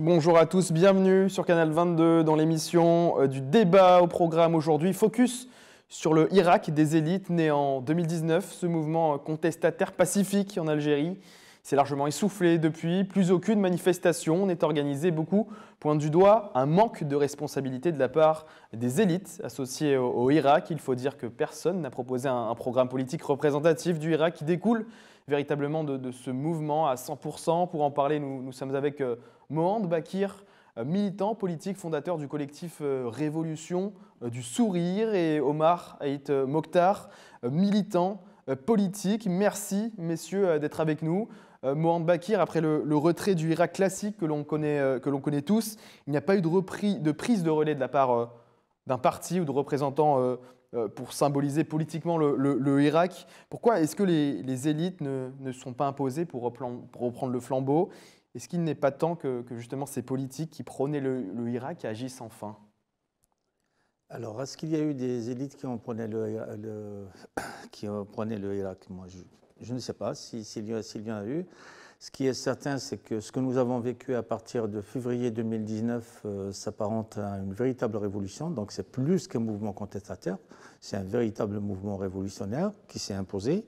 Bonjour à tous, bienvenue sur Canal 22 dans l'émission du débat au programme aujourd'hui. Focus sur le Irak des élites né en 2019. Ce mouvement contestataire pacifique en Algérie s'est largement essoufflé depuis. Plus aucune manifestation n'est organisée. Beaucoup pointent du doigt un manque de responsabilité de la part des élites associées au Irak. Il faut dire que personne n'a proposé un programme politique représentatif du Irak qui découle véritablement de ce mouvement à 100%. Pour en parler, nous sommes avec Mohand Bakir, militant politique, fondateur du collectif Révolution du Sourire, et Omar Haït Mokhtar, militant politique. Merci, messieurs, d'être avec nous. Mohand Bakir, après le retrait du Irak classique que l'on connaît tous, il n'y a pas eu de prise de relais de la part d'un parti ou de représentants pour symboliser politiquement le Irak. Pourquoi est-ce que les élites ne sont pas imposées pour reprendre le flambeau? Est-ce qu'il n'est pas temps que justement ces politiques qui prônaient le Irak agissent enfin? Alors, est-ce qu'il y a eu des élites qui ont prôné qui ont prôné le Irak? Moi, je ne sais pas s'il y en a eu. Ce qui est certain, c'est que ce que nous avons vécu à partir de février 2019 s'apparente à une véritable révolution. Donc, c'est plus qu'un mouvement contestataire, c'est un véritable mouvement révolutionnaire qui s'est imposé,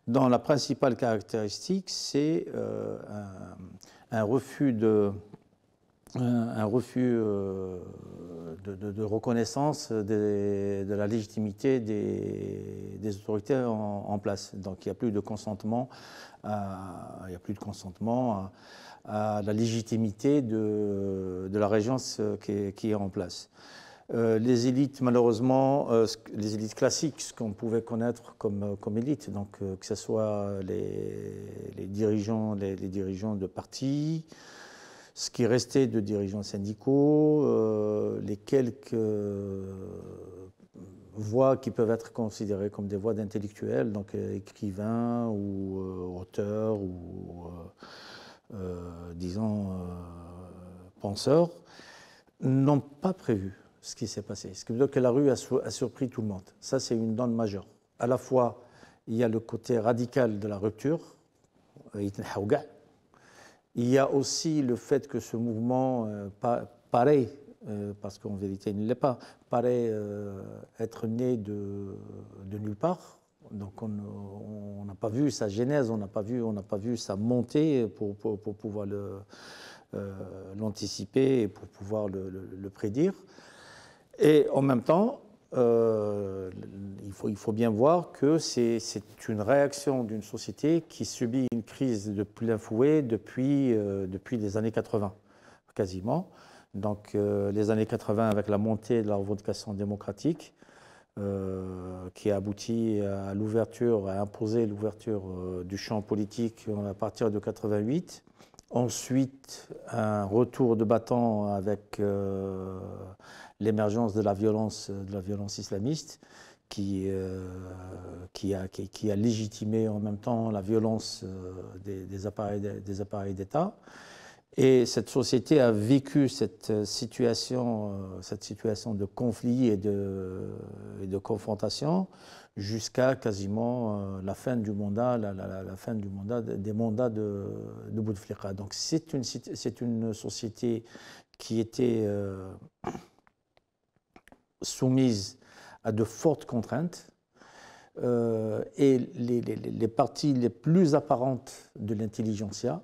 dont la principale caractéristique, c'est un refus de reconnaissance de la légitimité des autorités en place. Donc il n'y a plus de consentement, à la légitimité de la régence qui est en place. Les élites, malheureusement, les élites classiques, ce qu'on pouvait connaître comme élite, donc que ce soit les dirigeants de partis, ce qui restait de dirigeants syndicaux, les quelques voix qui peuvent être considérées comme des voix d'intellectuels, donc écrivains ou auteurs ou, penseurs, n'ont pas prévu ce qui s'est passé. Ce qui veut dire que la rue a surpris tout le monde. Ça, c'est une donne majeure. À la fois, il y a le côté radical de la rupture, il y a aussi le fait que ce mouvement paraît, parce qu'en vérité il ne l'est pas, paraît être né de nulle part. Donc on n'a pas vu sa genèse, on n'a pas vu sa montée pour pouvoir l'anticiper et pour pouvoir le prédire. Et en même temps, il faut bien voir que c'est une réaction d'une société qui subit une crise de plein fouet depuis les années 80, quasiment. Donc les années 80 avec la montée de la revendication démocratique qui a abouti à imposer l'ouverture du champ politique à partir de 88. Ensuite, un retour de bâton avec l'émergence de la violence islamiste qui a légitimé en même temps la violence des appareils d'État. Et cette société a vécu cette situation de conflit et de confrontation jusqu'à quasiment la fin du mandat, des mandats de Bouteflika. Donc c'est une société qui était soumise à de fortes contraintes et les parties les plus apparentes de l'intelligentsia,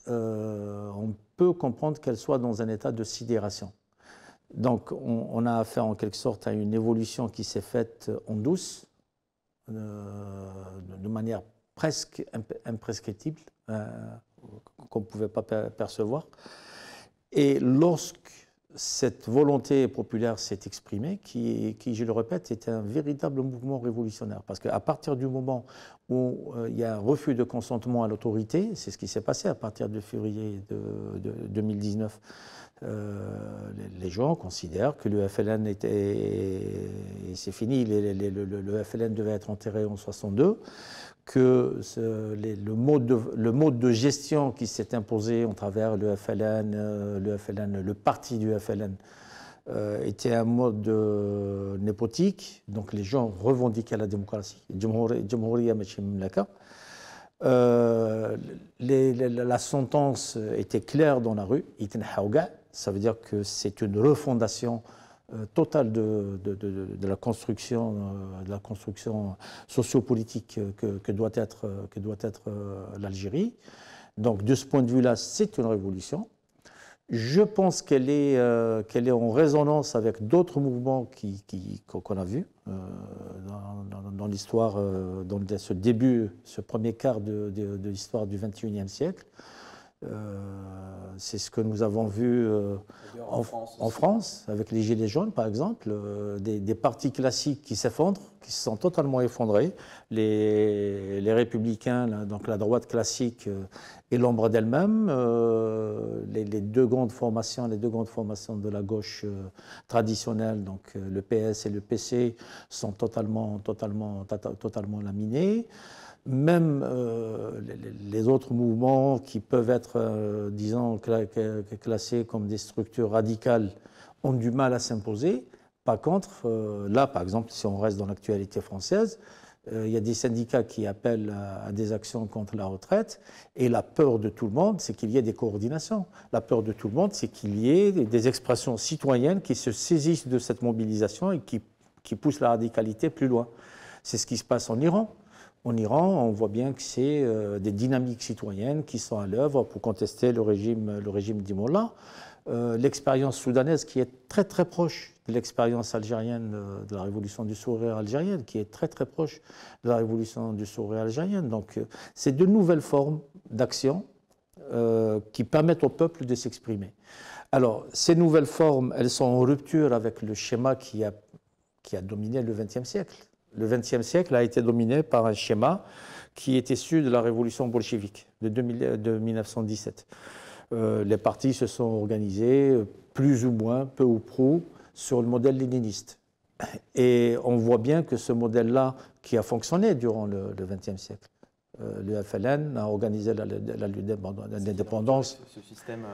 on peut comprendre qu'elles soient dans un état de sidération. Donc on a affaire en quelque sorte à une évolution qui s'est faite en douce, de manière presque imprescriptible, qu'on ne pouvait pas percevoir. Et lorsque cette volonté populaire s'est exprimée, qui, je le répète, est un véritable mouvement révolutionnaire. Parce qu'à partir du moment où il y a un refus de consentement à l'autorité, c'est ce qui s'est passé à partir de février de 2019, les gens considèrent que le FLN c'est fini, le FLN devait être enterré en 62, que le mode de gestion qui s'est imposé en travers le parti du FLN, était un mode népotique, donc les gens revendiquaient la démocratie, La sentence était claire dans la rue, ça veut dire que c'est une refondation totale de la construction sociopolitique que doit être l'Algérie. Donc de ce point de vue-là, c'est une révolution. Je pense qu'elle est en résonance avec d'autres mouvements qu'on a vus dans l'histoire, dans ce début, ce premier quart de l'histoire du XXIe siècle. C'est ce que nous avons vu en France, avec les Gilets jaunes, par exemple, des partis classiques qui s'effondrent, qui se sont totalement effondrés. Les Républicains, donc la droite classique, et l'ombre d'elle-même. Les deux grandes formations de la gauche traditionnelle, donc le PS et le PC, sont totalement laminés. Même les autres mouvements qui peuvent être, disons, classés comme des structures radicales ont du mal à s'imposer. Par contre, là, par exemple, si on reste dans l'actualité française, il y a des syndicats qui appellent à des actions contre la retraite, et la peur de tout le monde, c'est qu'il y ait des coordinations. La peur de tout le monde, c'est qu'il y ait des expressions citoyennes qui se saisissent de cette mobilisation et qui poussent la radicalité plus loin. C'est ce qui se passe en Iran. En Iran, on voit bien que c'est des dynamiques citoyennes qui sont à l'œuvre pour contester le régime des mollahs. L'expérience soudanaise qui est très très proche de l'expérience algérienne de la révolution du sourire algérienne, qui est très très proche de la révolution du sourire algérienne. Donc c'est de nouvelles formes d'action qui permettent au peuple de s'exprimer. Alors ces nouvelles formes, elles sont en rupture avec le schéma qui a dominé le XXe siècle. Le XXe siècle a été dominé par un schéma qui est issu de la révolution bolchevique de 1917. Les partis se sont organisés plus ou moins, peu ou prou, sur le modèle léniniste. Et on voit bien que ce modèle-là, qui a fonctionné durant le XXe siècle, le FLN a organisé l'indépendance. Ce système.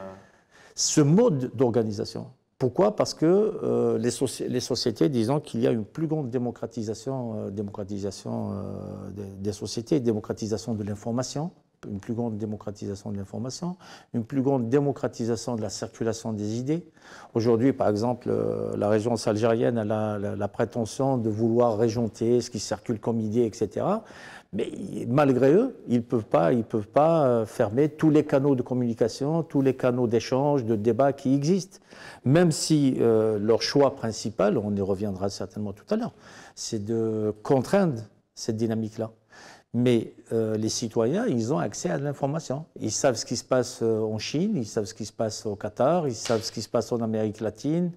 Ce mode d'organisation. Pourquoi? Parce que les sociétés, disons qu'il y a une plus grande démocratisation des sociétés, démocratisation de l'information, une plus grande démocratisation de l'information, une plus grande démocratisation de la circulation des idées. Aujourd'hui, par exemple, la régence algérienne a la prétention de vouloir régenter ce qui circule comme idée, etc. Mais malgré eux, ils ne peuvent pas fermer tous les canaux de communication, tous les canaux d'échange, de débat qui existent. Même si leur choix principal, on y reviendra certainement tout à l'heure, c'est de contraindre cette dynamique-là. Mais les citoyens, ils ont accès à l'information. Ils savent ce qui se passe en Chine, ils savent ce qui se passe au Qatar, ils savent ce qui se passe en Amérique latine,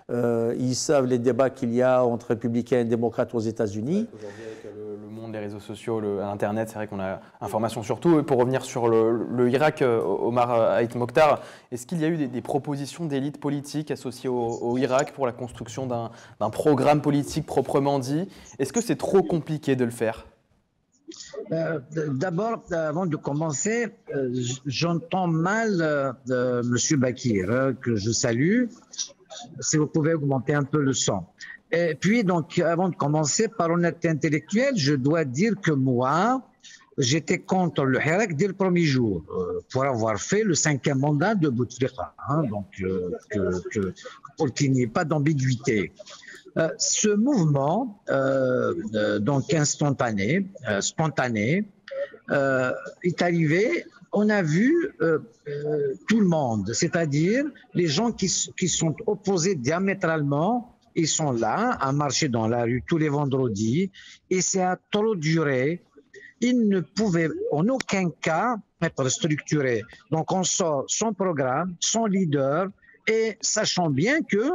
ils savent les débats qu'il y a entre républicains et démocrates aux États-Unis. Aujourd'hui, avec le monde des réseaux sociaux, Internet, c'est vrai qu'on a information sur tout. Et pour revenir sur le Irak, Omar Haït Mokhtar, est-ce qu'il y a eu des propositions d'élites politiques associées au Irak pour la construction d'un programme politique proprement dit? Est-ce que c'est trop compliqué de le faire? D'abord, avant de commencer, j'entends mal M. Bakir, que je salue. Si vous pouvez augmenter un peu le son. Et puis, donc, avant de commencer, par honnêteté intellectuelle, je dois dire que moi, j'étais contre le Hirak dès le premier jour, pour avoir fait le 5e mandat de Bouteflika, donc pour qu'il n'y ait pas d'ambiguïté. Ce mouvement, donc spontané, est arrivé. On a vu tout le monde, c'est-à-dire les gens qui sont opposés diamétralement, ils sont là à marcher dans la rue tous les vendredis, et ça a trop duré. Ils ne pouvaient en aucun cas être structurés. Donc on sort son programme, son leader, et sachant bien que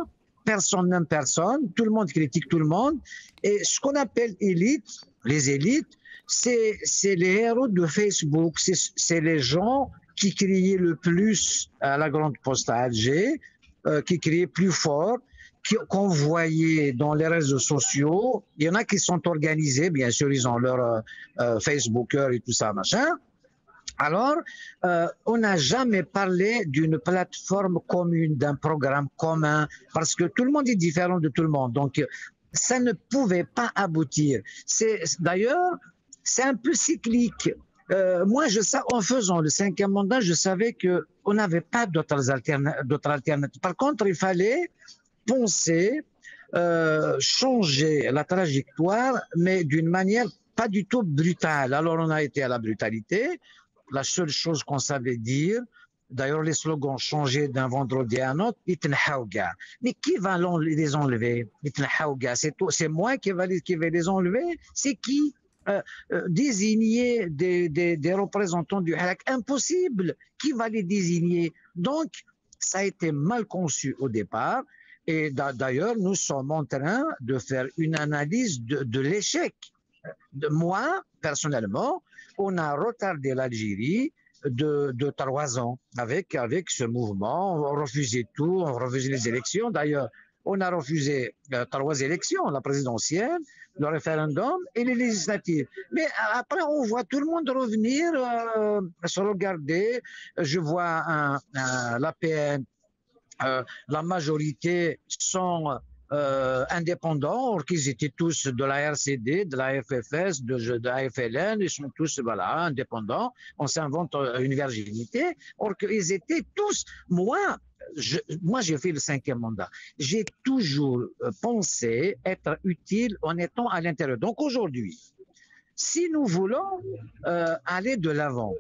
personne n'aime personne, tout le monde critique tout le monde. Et ce qu'on appelle élite, les élites, c'est les héros de Facebook, c'est les gens qui criaient le plus à la Grande Poste à Alger, qui criaient plus fort, qu'on voyait dans les réseaux sociaux. Il y en a qui sont organisés, bien sûr, ils ont leur Facebooker et tout ça, machin. Alors, on n'a jamais parlé d'une plateforme commune, d'un programme commun, parce que tout le monde est différent de tout le monde. Donc, ça ne pouvait pas aboutir. D'ailleurs, c'est un peu cyclique. Moi, en faisant le 5e mandat, je savais qu'on n'avait pas d'autres alternatives. Par contre, il fallait penser, changer la trajectoire, mais d'une manière pas du tout brutale. Alors, on a été à la brutalité. La seule chose qu'on savait dire, d'ailleurs, les slogans changeaient d'un vendredi à un autre, mais qui va les enlever? C'est moi qui vais les enlever? C'est qui? Désigner des représentants du Hirak, impossible. Qui va les désigner? Donc, ça a été mal conçu au départ. Et d'ailleurs, nous sommes en train de faire une analyse de l'échec. Moi, personnellement, on a retardé l'Algérie de 3 ans avec ce mouvement. On refusait tout, on refusait les élections. D'ailleurs, on a refusé 3 élections, la présidentielle, le référendum et les législatives. Mais après, on voit tout le monde revenir, se regarder. Je vois l'APN, la majorité sont indépendants, or qu'ils étaient tous de la RCD, de la FFS, de la FLN, ils sont tous indépendants, on s'invente une virginité, or qu'ils étaient tous, moi j'ai fait le 5e mandat, j'ai toujours pensé être utile en étant à l'intérieur. Donc aujourd'hui, si nous voulons aller de l'avant,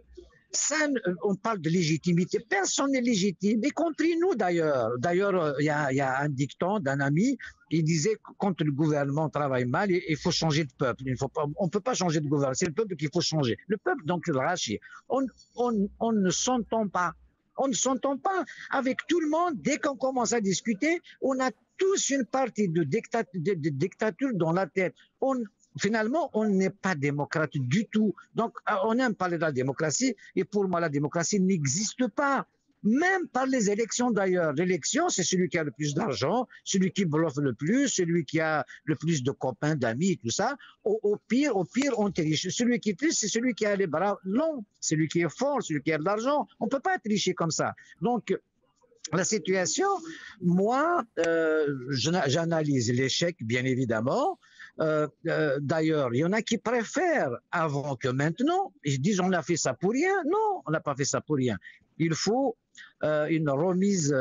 on parle de légitimité. Personne n'est légitime, y compris nous d'ailleurs. D'ailleurs, il y a un dicton d'un ami, il disait que quand le gouvernement travaille mal, il faut changer de peuple. On ne peut pas changer de gouvernement, c'est le peuple qu'il faut changer. Le peuple, donc, le rachis. On ne s'entend pas. On ne s'entend pas avec tout le monde. Dès qu'on commence à discuter, on a tous une partie de dictature dans la tête. Finalement, on n'est pas démocrate du tout. Donc, on aime parler de la démocratie, et pour moi, la démocratie n'existe pas. Même par les élections d'ailleurs. L'élection, c'est celui qui a le plus d'argent, celui qui bluffe le plus, celui qui a le plus de copains, d'amis, tout ça. Au pire, on triche. Celui qui triche, c'est celui qui a les bras longs, celui qui est fort, celui qui a de l'argent. On ne peut pas tricher comme ça. Donc, la situation, moi, j'analyse l'échec, bien évidemment. D'ailleurs, il y en a qui préfèrent avant que maintenant. Ils disent on a fait ça pour rien. Non, on n'a pas fait ça pour rien. Il faut une remise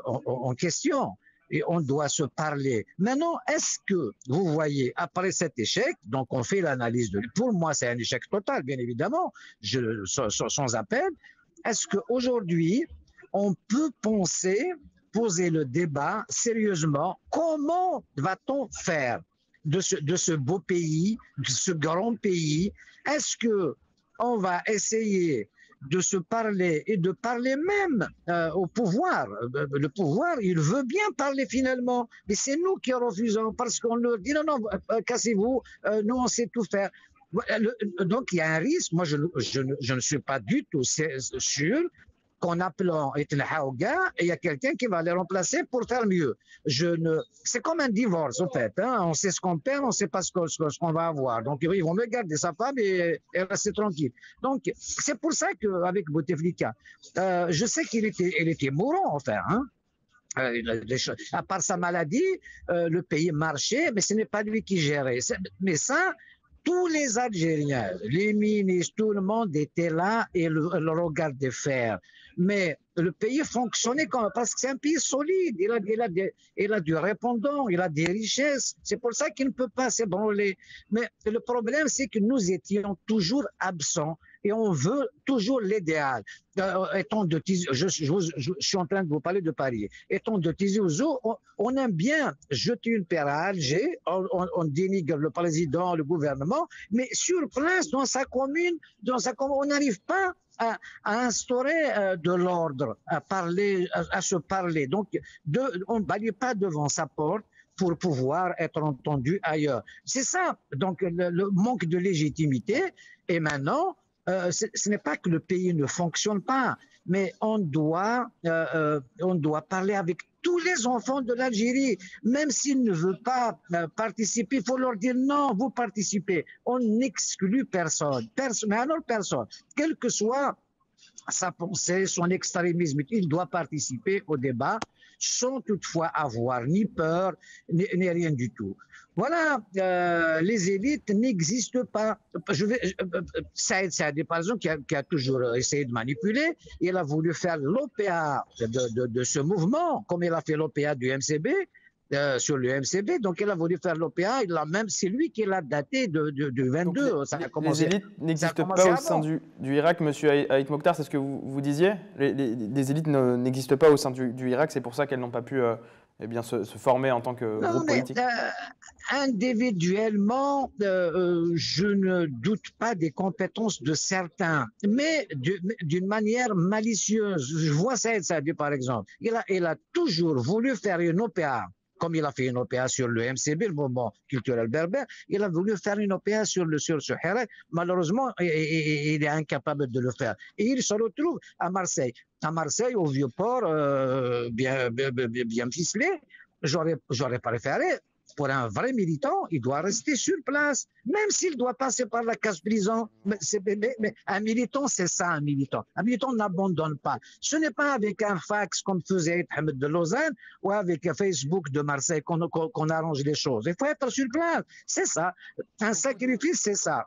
en question et on doit se parler. Maintenant, est-ce que vous voyez, après cet échec, donc on fait l'analyse pour moi c'est un échec total, bien évidemment, sans appel, est-ce qu'aujourd'hui on peut poser le débat sérieusement, comment va-t-on faire de ce beau pays, de ce grand pays? Est-ce qu'on va essayer de se parler et de parler même au pouvoir? Le pouvoir, il veut bien parler finalement, mais c'est nous qui refusons parce qu'on leur dit non, cassez-vous, nous on sait tout faire. Donc il y a un risque, moi je ne suis pas du tout sûr qu'en appelant Ibn Haouga, il y a quelqu'un qui va les remplacer pour faire mieux. C'est comme un divorce, en fait. Hein. On sait ce qu'on perd, on ne sait pas ce qu'on va avoir. Donc, ils vont me garder sa femme et rester tranquille. Donc, c'est pour ça qu'avec Bouteflika, je sais qu'il était mourant, enfin. Hein. À part sa maladie, le pays marchait, mais ce n'est pas lui qui gérait. Mais ça, tous les Algériens, les ministres, tout le monde était là et le regardait faire. Mais le pays fonctionnait parce que c'est un pays solide. Il a du répondant, il a des richesses. C'est pour ça qu'il ne peut pas s'ébranler. Mais le problème, c'est que nous étions toujours absents et on veut toujours l'idéal. Je suis en train de vous parler de Paris. Étant de Tizi Ouzou, on aime bien jeter une pierre à Alger, on dénigre le président, le gouvernement, mais sur place, dans sa commune, on n'arrive pas à instaurer de l'ordre, à se parler. Donc, on ne balaye pas devant sa porte pour pouvoir être entendu ailleurs. C'est ça, donc le manque de légitimité. Et maintenant, ce n'est pas que le pays ne fonctionne pas, mais on doit parler avec tous les enfants de l'Algérie, même s'ils ne veulent pas participer, il faut leur dire non, vous participez. On n'exclut personne, mais alors personne, quelle que soit sa pensée, son extrémisme, il doit participer au débat. sans toutefois avoir ni peur, ni rien du tout. Voilà, les élites n'existent pas. Saïd Saadi, par exemple, qui a toujours essayé de manipuler, il a voulu faire l'OPA de ce mouvement, comme il a fait l'OPA du MCB, sur le MCB. Donc, il a voulu faire l'OPA. C'est lui qui l'a daté du 22. Donc, les élites n'existent pas au sein du Irak, monsieur Haït Mokhtar, c'est ce que vous disiez. Les élites n'existent pas au sein du Irak, c'est pour ça qu'elles n'ont pas pu se former en tant que groupe politique. Individuellement, je ne doute pas des compétences de certains, mais d'une manière malicieuse. Je vois Saïd Saadi, par exemple. Il a toujours voulu faire une OPA. Comme il a fait une OPA sur le MCB, le mouvement culturel berbère, il a voulu faire une OPA sur ce Hirak. Malheureusement, il est incapable de le faire. Et il se retrouve à Marseille. À Marseille, au Vieux-Port, bien ficelé. J'aurais préféré, pour un vrai militant, il doit rester sur place, même s'il doit passer par la case prison. Mais un militant, c'est ça, un militant. Un militant n'abandonne pas. Ce n'est pas avec un fax comme faisait Ahmed de Lausanne ou avec Facebook de Marseille qu'on arrange les choses. Il faut être sur place. C'est ça. Un sacrifice, c'est ça.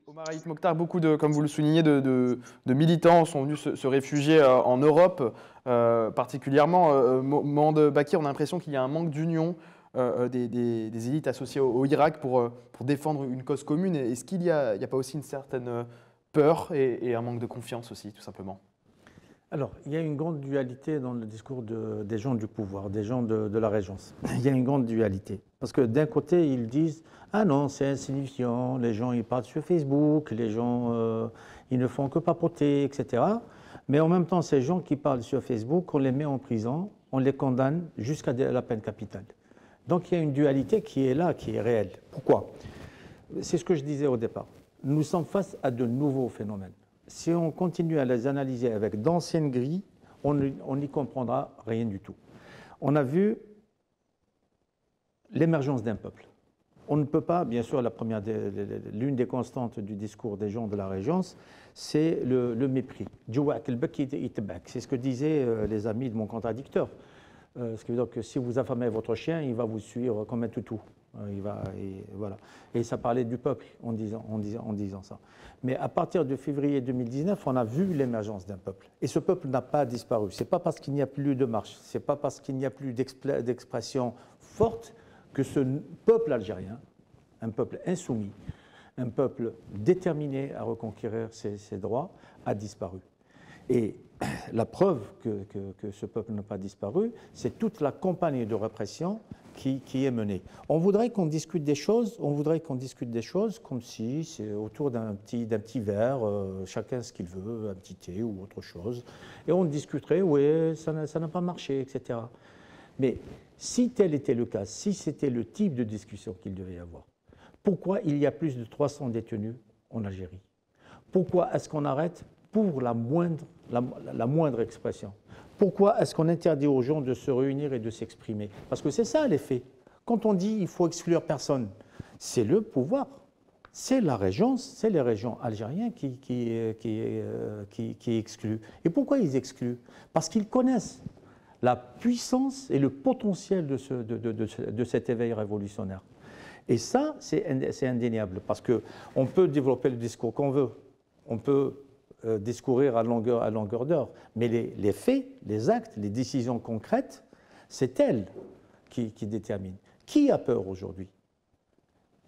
Omar Haït Mokhtar, beaucoup comme vous le soulignez, de militants sont venus se réfugier en Europe, particulièrement. Mohand Bakir, on a l'impression qu'il y a un manque d'union des élites associées au Irak pour défendre une cause commune. Est-ce qu'il n'y a pas aussi une certaine peur et un manque de confiance aussi, tout simplement? Alors, il y a une grande dualité dans le discours des gens du pouvoir, des gens de la régence. Il y a une grande dualité. Parce que d'un côté, ils disent « Ah non, c'est insignifiant, les gens ils parlent sur Facebook, les gens ils ne font que papoter, etc. » Mais en même temps, ces gens qui parlent sur Facebook, on les met en prison, on les condamne jusqu'à la peine capitale. Donc il y a une dualité qui est là, qui est réelle. Pourquoi? C'est ce que je disais au départ. Nous sommes face à de nouveaux phénomènes. Si on continue à les analyser avec d'anciennes grilles, on n'y comprendra rien du tout. On a vu l'émergence d'un peuple. On ne peut pas, bien sûr, l'une des constantes du discours des gens de la Régence, c'est le mépris. C'est ce que disaient les amis de mon contradicteur. Ce qui veut dire que si vous affamez votre chien, il va vous suivre comme un toutou. Voilà. Et ça parlait du peuple en disant ça. Mais à partir de février 2019, on a vu l'émergence d'un peuple. Et ce peuple n'a pas disparu. Ce n'est pas parce qu'il n'y a plus de marche, ce n'est pas parce qu'il n'y a plus d'expression forte que ce peuple algérien, un peuple insoumis, un peuple déterminé à reconquérir ses droits, a disparu. Et la preuve que ce peuple n'a pas disparu, c'est toute la campagne de répression qui est menée. On voudrait qu'on discute des choses, comme si c'est autour d'un petit verre, chacun ce qu'il veut, un petit thé ou autre chose, et on discuterait, oui, ça n'a pas marché, etc. Mais si tel était le cas, si c'était le type de discussion qu'il devait y avoir, pourquoi il y a plus de 300 détenus en Algérie? Pourquoi est-ce qu'on arrête pour la moindre expression? Pourquoi est-ce qu'on interdit aux gens de se réunir et de s'exprimer? Parce que c'est ça l'effet. Quand on dit il faut exclure personne, c'est le pouvoir, c'est la régence, c'est les régions algériens qui excluent. Et pourquoi ils excluent? Parce qu'ils connaissent la puissance et le potentiel de cet éveil révolutionnaire. Et ça, c'est indéniable, parce qu'on peut développer le discours qu'on veut, on peut discourir à longueur d'heure, mais les faits, les actes, les décisions concrètes, c'est elles qui déterminent. Qui a peur aujourd'hui?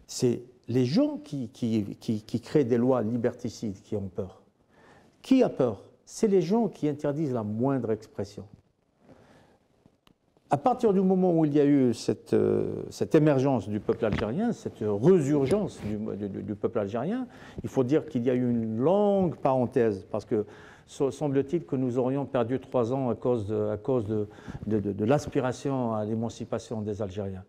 C'est les gens qui créent des lois liberticides qui ont peur. Qui a peur? C'est les gens qui interdisent la moindre expression. À partir du moment où il y a eu cette émergence du peuple algérien, cette résurgence du peuple algérien, il faut dire qu'il y a eu une longue parenthèse, parce que semble-t-il que nous aurions perdu 3 ans à cause de l'aspiration à l'émancipation des Algériens.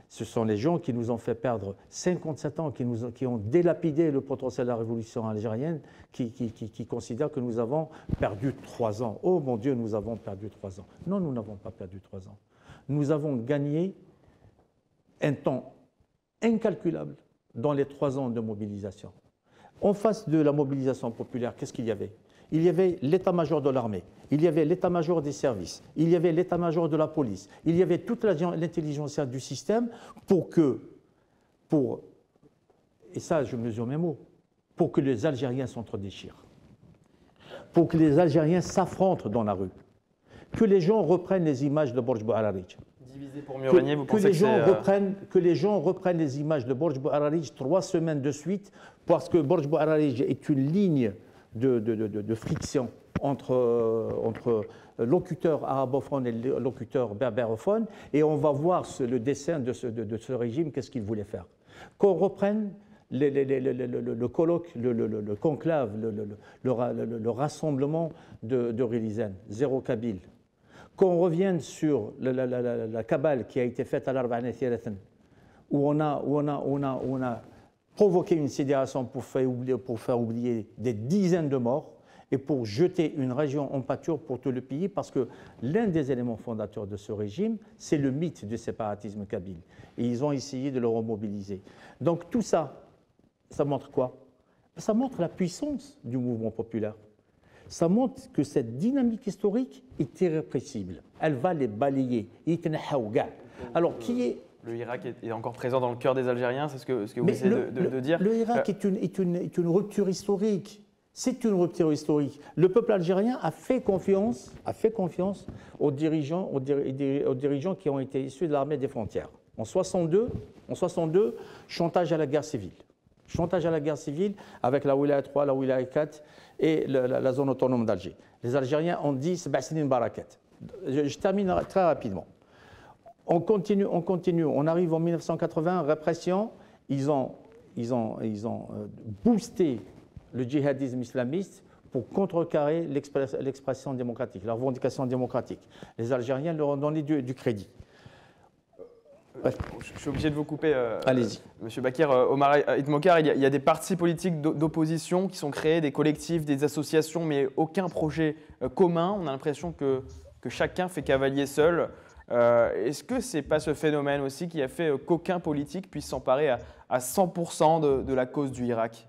Ce sont les gens qui nous ont fait perdre 57 ans, qui ont délapidé le potentiel de la révolution algérienne, qui considèrent que nous avons perdu 3 ans. Oh mon Dieu, nous avons perdu 3 ans. Non, nous n'avons pas perdu 3 ans. Nous avons gagné un temps incalculable dans les 3 ans de mobilisation. En face de la mobilisation populaire, qu'est-ce qu'il y avait? il y avait l'état-major de l'armée, il y avait l'état-major des services, il y avait l'état-major de la police, il y avait toute l'intelligence du système et ça je mesure mes mots, pour que les Algériens s'entre-déchirent, pour que les Algériens s'affrontent dans la rue, que les gens reprennent les images de Borj Bouhararij. Divisé pour mieux régner, vous pensez que les gens reprennent les images de Borj Bouhararij 3 semaines de suite, parce que Borj Bouhararij est une ligne de friction entre locuteurs arabophones et locuteurs berbérophones, et on va voir le dessin de ce régime, qu'est-ce qu'il voulait faire. Qu'on reprenne le colloque, le conclave, le rassemblement de Rilizane, zéro Kabyle. Qu'on revienne sur la cabale qui a été faite à l'Arba'ane Thirathan, où on a provoqué une sidération pour faire oublier des dizaines de morts et pour jeter une région en pâture pour tout le pays, parce que l'un des éléments fondateurs de ce régime, c'est le mythe du séparatisme kabyle. Et ils ont essayé de le remobiliser. Donc tout ça, ça montre quoi? Ça montre la puissance du mouvement populaire. Ça montre que cette dynamique historique est irrépressible. Elle va les balayer. Alors, qui est... Le Hirak est encore présent dans le cœur des Algériens, c'est ce que vous essayez de dire. Le Hirak est une rupture historique. C'est une rupture historique. Le peuple algérien a fait confiance aux dirigeants qui ont été issus de l'armée des frontières. En 62, chantage à la guerre civile. Chantage à la guerre civile avec la Wilaya 3, la Wilaya 4 et la zone autonome d'Alger. Les Algériens ont dit c'est Bassinin Barakat. Je termine très rapidement. On continue. On arrive en 1980, répression. Ils ont boosté le djihadisme islamiste pour contrecarrer l'expression démocratique, la revendication démocratique. Les Algériens leur ont donné du crédit. Je suis obligé de vous couper. Allez-y. Monsieur Bakir, Omar Hitmoktar, il y a des partis politiques d'opposition qui sont créés, des collectifs, des associations, mais aucun projet commun. On a l'impression que chacun fait cavalier seul. Est-ce que ce n'est pas ce phénomène aussi qui a fait qu'aucun politique puisse s'emparer à 100% de la cause du Hirak?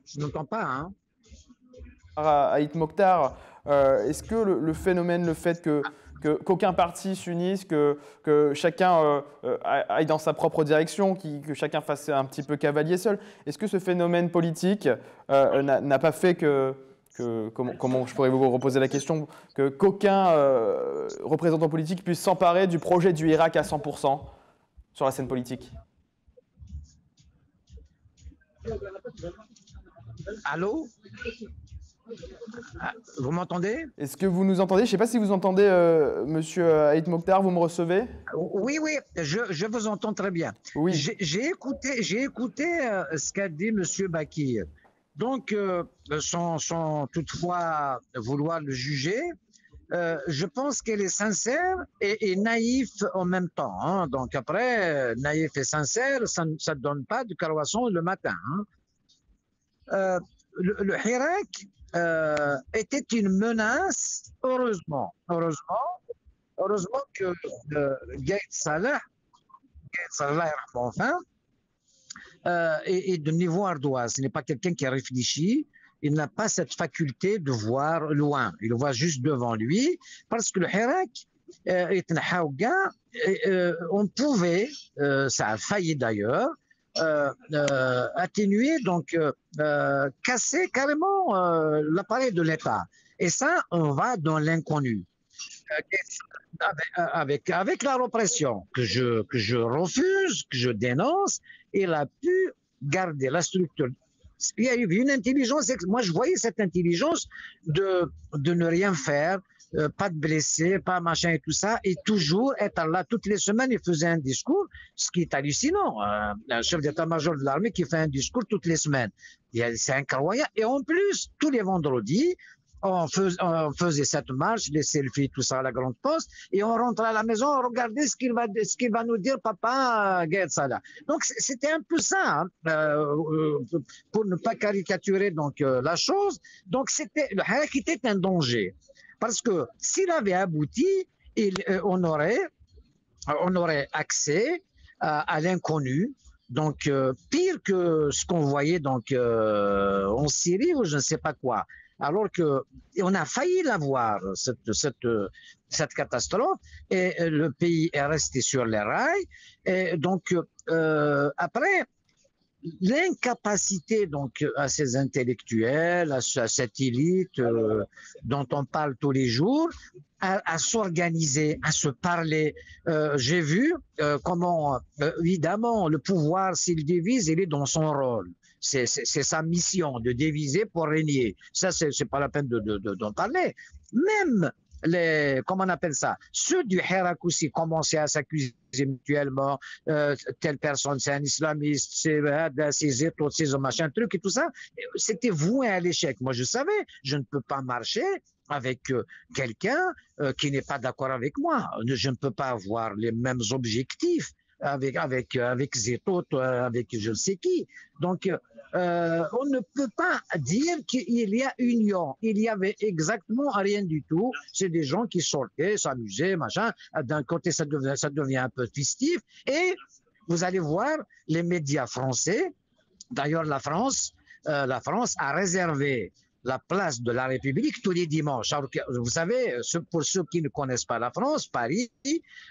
Je n'entends pas, hein. À Hitmoktar, est-ce que le phénomène, le fait qu'aucun parti s'unisse, que chacun aille dans sa propre direction, que chacun fasse un petit peu cavalier seul, est-ce que ce phénomène politique n'a pas fait comment je pourrais vous reposer la question, qu'aucun représentant politique puisse s'emparer du projet du Hirak à 100% sur la scène politique? Allô? Vous m'entendez? Est-ce que vous nous entendez? Je ne sais pas si vous entendez, monsieur Hitmoktar, vous me recevez? Oui, je vous entends très bien. Oui. J'ai écouté ce qu'a dit monsieur Bakir. Donc, sans toutefois vouloir le juger, je pense qu'elle est sincère et naïf en même temps, hein. Donc après, naïf et sincère, ça ne donne pas de croissant le matin, hein. Le Hirak était une menace, heureusement que Gaïd Salah, enfin, est de niveau ardoise. Ce n'est pas quelqu'un qui réfléchit. Il n'a pas cette faculté de voir loin. Il voit juste devant lui, parce que le Hirak est un haouga. On pouvait, ça a failli d'ailleurs, atténuer, donc casser carrément l'appareil de l'État. Et ça, on va dans l'inconnu. Avec la répression que je refuse, que je dénonce, il a pu garder la structure. Il y a eu une intelligence, moi je voyais cette intelligence de ne rien faire, pas de blessés, pas machin et tout ça, et toujours être là toutes les semaines, il faisait un discours, ce qui est hallucinant. Un chef d'état-major de l'armée qui fait un discours toutes les semaines. C'est incroyable. Et en plus, tous les vendredis, on faisait cette marche, les selfies, tout ça à la Grande Poste, et on rentrait à la maison, on regardait ce qu'il va nous dire papa Gaïd Salah. Donc c'était un peu ça, hein, pour ne pas caricaturer donc la chose. Donc le Hirak était un danger, parce que s'il avait abouti, on aurait on aurait accès à l'inconnu. Donc, pire que ce qu'on voyait donc, en Syrie ou je ne sais pas quoi. Alors qu'on a failli l'avoir, cette catastrophe, et le pays est resté sur les rails. Et donc, après, l'incapacité donc à ces intellectuels, à cette élite dont on parle tous les jours, à s'organiser, à se parler. J'ai vu comment, évidemment, le pouvoir, s'il divise, il est dans son rôle. C'est sa mission de diviser pour régner. Ça, c'est pas la peine d'en parler. Même comment on appelle ça, ceux du Hirak aussi commençaient à s'accuser mutuellement, telle personne c'est un islamiste, c'est tout ces machin truc et tout ça, c'était voué à l'échec. Moi je savais, je ne peux pas marcher avec quelqu'un qui n'est pas d'accord avec moi, je ne peux pas avoir les mêmes objectifs avec Zetot, avec je ne sais qui. Donc on ne peut pas dire qu'il y a union. Il y avait exactement rien du tout. C'est des gens qui sortaient, s'amusaient, machin. D'un côté, ça devient un peu festif. Et vous allez voir les médias français. D'ailleurs, la France a réservé la place de la République tous les dimanches. Alors, vous savez, pour ceux qui ne connaissent pas la France,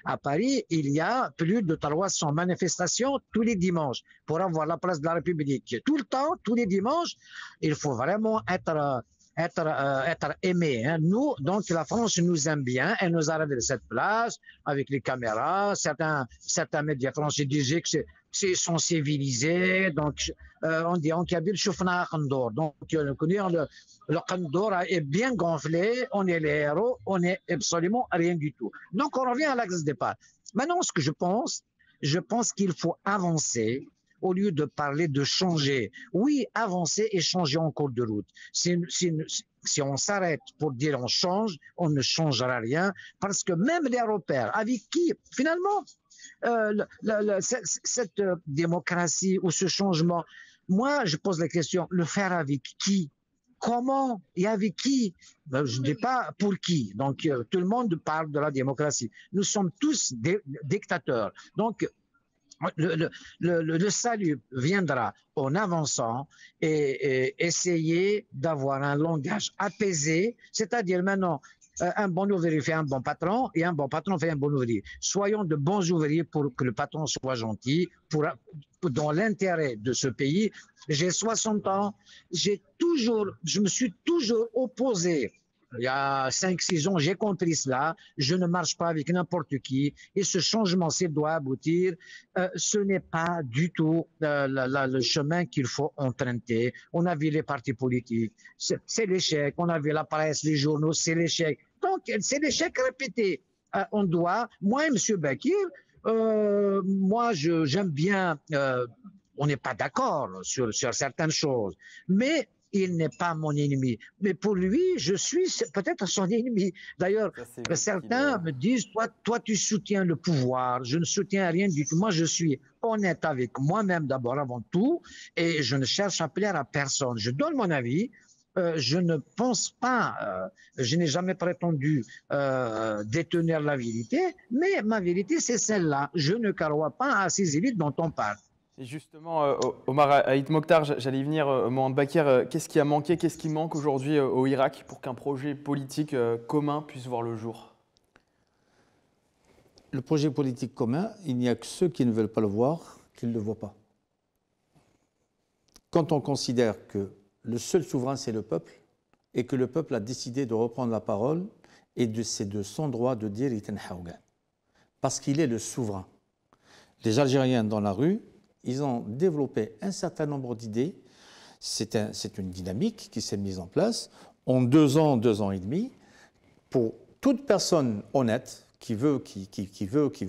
à Paris, il y a plus de 300 manifestations tous les dimanches pour avoir la place de la République. Tout le temps, tous les dimanches, il faut vraiment être aimé. Hein. Nous, donc la France nous aime bien, elle nous a révélé cette place avec les caméras. Certains médias français disaient que c'est sont civilisés. Donc, on dit en Kabyle, choufna Khandour. Donc, le Khandour est bien gonflé, on est les héros, on n'est absolument rien du tout. Donc, on revient à l'axe de départ. Maintenant, ce que je pense qu'il faut avancer au lieu de parler de changer. Oui, avancer et changer en cours de route. Si on s'arrête pour dire on change, on ne changera rien, parce que même les repères, avec qui, finalement, cette démocratie ou ce changement, moi, je pose la question, le faire avec qui? Comment et avec qui? Je ne dis pas pour qui. Donc, tout le monde parle de la démocratie. Nous sommes tous des dictateurs. Donc, le salut viendra en avançant et essayer d'avoir un langage apaisé, c'est-à-dire maintenant, un bon ouvrier fait un bon patron et un bon patron fait un bon ouvrier. Soyons de bons ouvriers pour que le patron soit gentil, dans l'intérêt de ce pays. J'ai 60 ans, je me suis toujours opposé. Il y a 5-6 ans, j'ai compris cela. Je ne marche pas avec n'importe qui. Et ce changement, s'il doit aboutir, ce n'est pas du tout le chemin qu'il faut emprunter. On a vu les partis politiques, c'est l'échec. On a vu la presse, les journaux, c'est l'échec. Donc, c'est l'échec répété. Moi et M. Bakir, moi, j'aime bien, on n'est pas d'accord sur certaines choses, mais il n'est pas mon ennemi. Mais pour lui, je suis peut-être son ennemi. D'ailleurs, certains me disent, toi, tu soutiens le pouvoir. Je ne soutiens rien du tout. Moi, je suis honnête avec moi-même d'abord, avant tout, et je ne cherche à plaire à personne. Je donne mon avis. Je ne pense pas, je n'ai jamais prétendu détenir la vérité, mais ma vérité, c'est celle-là. Je ne crois pas à ces élites dont on parle. Et justement, Omar Haït Mokhtar, j'allais y venir, Mohamed Bakir, qu'est-ce qui a manqué, qu'est-ce qui manque aujourd'hui au Irak pour qu'un projet politique commun puisse voir le jour? Le projet politique commun, il n'y a que ceux qui ne veulent pas le voir, qui ne le voient pas. Quand on considère que le seul souverain, c'est le peuple, et que le peuple a décidé de reprendre la parole, et c'est de son droit de dire « Iten Haougan », parce qu'il est le souverain. Les Algériens dans la rue, ils ont développé un certain nombre d'idées. C'est une dynamique qui s'est mise en place en 2 ans, 2 ans et demi, pour toute personne honnête qui veut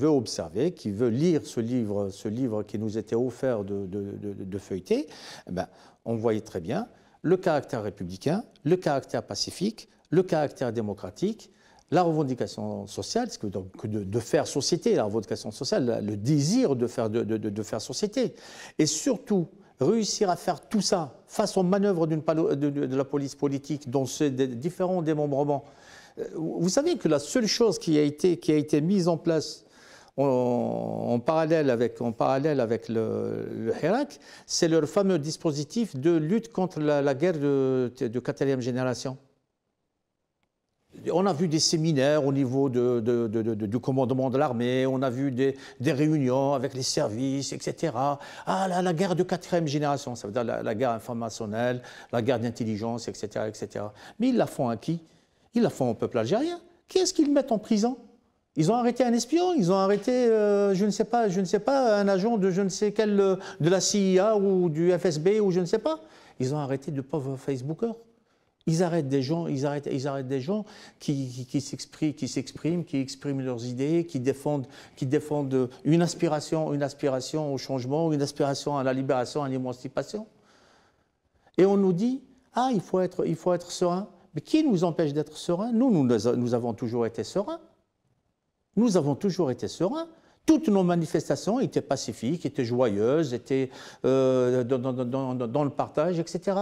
observer, qui veut lire ce livre qui nous était offert de feuilleter. Eh ben, on voyait très bien le caractère républicain, le caractère pacifique, le caractère démocratique, la revendication sociale, de faire société, la revendication sociale, le désir de faire société. Et surtout, réussir à faire tout ça face aux manœuvres de la police politique dans ces différents démembrements. Vous savez que la seule chose qui a été mise en place en parallèle avec le Hirak, c'est le fameux dispositif de lutte contre la guerre de 4e génération. On a vu des séminaires au niveau du commandement de l'armée, on a vu des réunions avec les services, etc. Ah, la guerre de 4e génération, ça veut dire la guerre informationnelle, la guerre d'intelligence, etc., etc. Mais ils la font à qui? Ils la font au peuple algérien. Qui est-ce qu'ils mettent en prison? Ils ont arrêté un espion, ils ont arrêté, je ne sais pas, un agent de je ne sais quel, de la CIA ou du FSB ou je ne sais pas. Ils ont arrêté de pauvres Facebookers. Ils arrêtent des gens, qui s'expriment, qui expriment leurs idées, qui défendent une aspiration au changement, une aspiration à la libération, à l'émancipation. Et on nous dit, ah, il faut être serein. Mais qui nous empêche d'être serein? Nous avons toujours été sereins. Nous avons toujours été sereins. Toutes nos manifestations étaient pacifiques, étaient joyeuses, étaient dans le partage, etc.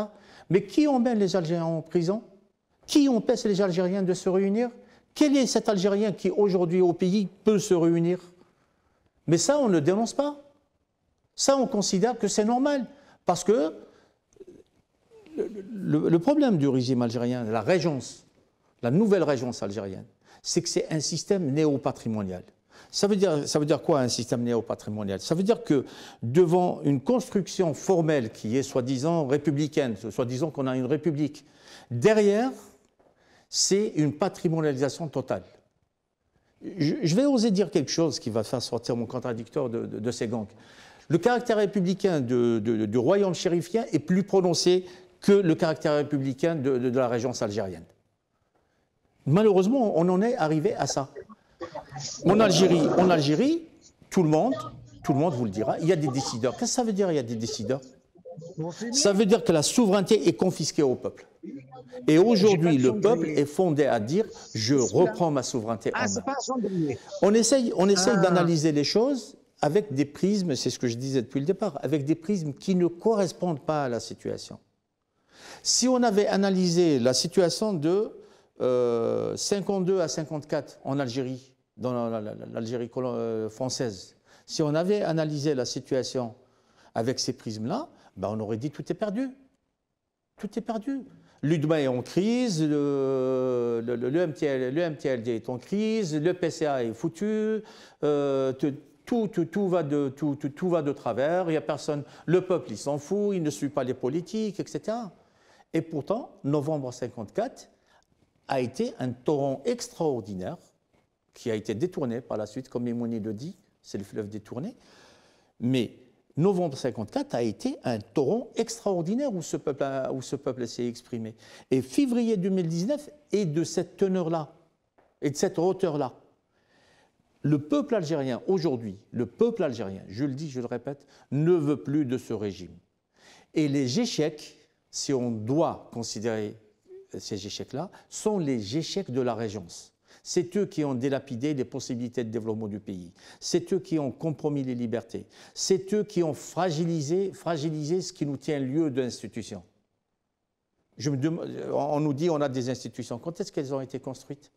Mais qui emmène les Algériens en prison? Qui empêche les Algériens de se réunir? Quel est cet Algérien qui, aujourd'hui, au pays, peut se réunir? Mais ça, on ne dénonce pas. Ça, on considère que c'est normal. Parce que le problème du régime algérien, la régence, la nouvelle régence algérienne, c'est que c'est un système néo-patrimonial. Ça veut dire quoi un système néo-patrimonial? Ça veut dire que devant une construction formelle qui est soi-disant républicaine, soi-disant qu'on a une république, derrière, c'est une patrimonialisation totale. Je vais oser dire quelque chose qui va faire sortir mon contradicteur de ces gangs. Le caractère républicain du royaume chérifien est plus prononcé que le caractère républicain de la régence algérienne. Malheureusement, on en est arrivé à ça. En Algérie, tout le monde vous le dira, il y a des décideurs. Qu'est-ce que ça veut dire, il y a des décideurs? Ça veut dire que la souveraineté est confisquée au peuple. Et aujourd'hui, le peuple est fondé à dire « je reprends ma souveraineté en main ». On essaye d'analyser les choses avec des prismes, c'est ce que je disais depuis le départ, avec des prismes qui ne correspondent pas à la situation. Si on avait analysé la situation de 52 à 54 en Algérie, dans l'Algérie française, si on avait analysé la situation avec ces prismes-là, ben on aurait dit tout est perdu. Tout est perdu. L'UDMA est en crise, le MTLD est en crise, le PCA est foutu, tout va de travers, il y a personne, le peuple il s'en fout, il ne suit pas les politiques, etc. Et pourtant, novembre 54 a été un torrent extraordinaire qui a été détourné par la suite, comme Emouni le dit, c'est le fleuve détourné. Mais novembre 54 a été un torrent extraordinaire où ce peuple s'est exprimé. Et février 2019 est de cette teneur-là, et de cette hauteur-là. Le peuple algérien, aujourd'hui, le peuple algérien, je le dis, je le répète, ne veut plus de ce régime. Et les échecs, si on doit considérer ces échecs-là, sont les échecs de la régence. C'est eux qui ont délapidé les possibilités de développement du pays. C'est eux qui ont compromis les libertés. C'est eux qui ont fragilisé ce qui nous tient lieu d'institutions. On nous dit qu'on a des institutions. Quand est-ce qu'elles ont été construites?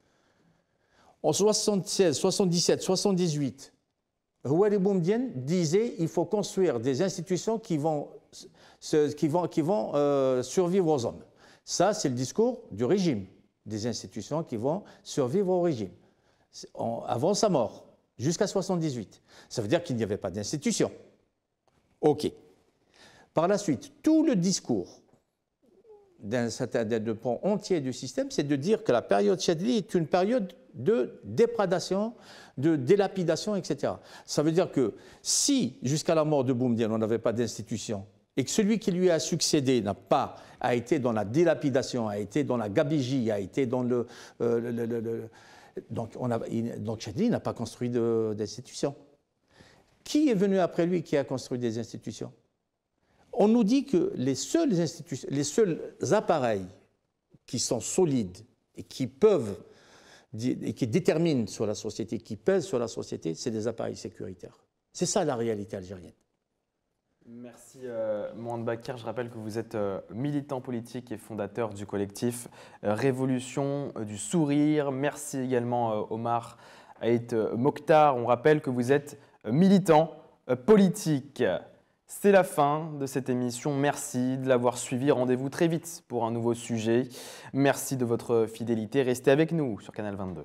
En 76, 77, 78, Houari Boumediene disait qu'il faut construire des institutions qui vont survivre aux hommes. Ça, c'est le discours du régime, des institutions qui vont survivre au régime, avant sa mort, jusqu'à 78. Ça veut dire qu'il n'y avait pas d'institution. OK. Par la suite, tout le discours de pan entier du système, c'est de dire que la période Chadli est une période de déprédation, de délapidation, etc. Ça veut dire que si, jusqu'à la mort de Boumediene, on n'avait pas d'institution, et que celui qui lui a succédé a été dans la dilapidation, a été dans la gabegie, a été dans donc Chadli n'a pas construit d'institutions. Qui est venu après lui qui a construit des institutions? On nous dit que les seuls appareils qui sont solides et qui déterminent sur la société, qui pèsent sur la société, c'est des appareils sécuritaires. C'est ça la réalité algérienne. Merci Mohand Bakr. Je rappelle que vous êtes militant politique et fondateur du collectif Révolution du Sourire. Merci également Omar Aït Mokhtar, on rappelle que vous êtes militant politique. C'est la fin de cette émission. Merci de l'avoir suivi. Rendez-vous très vite pour un nouveau sujet. Merci de votre fidélité. Restez avec nous sur Canal 22.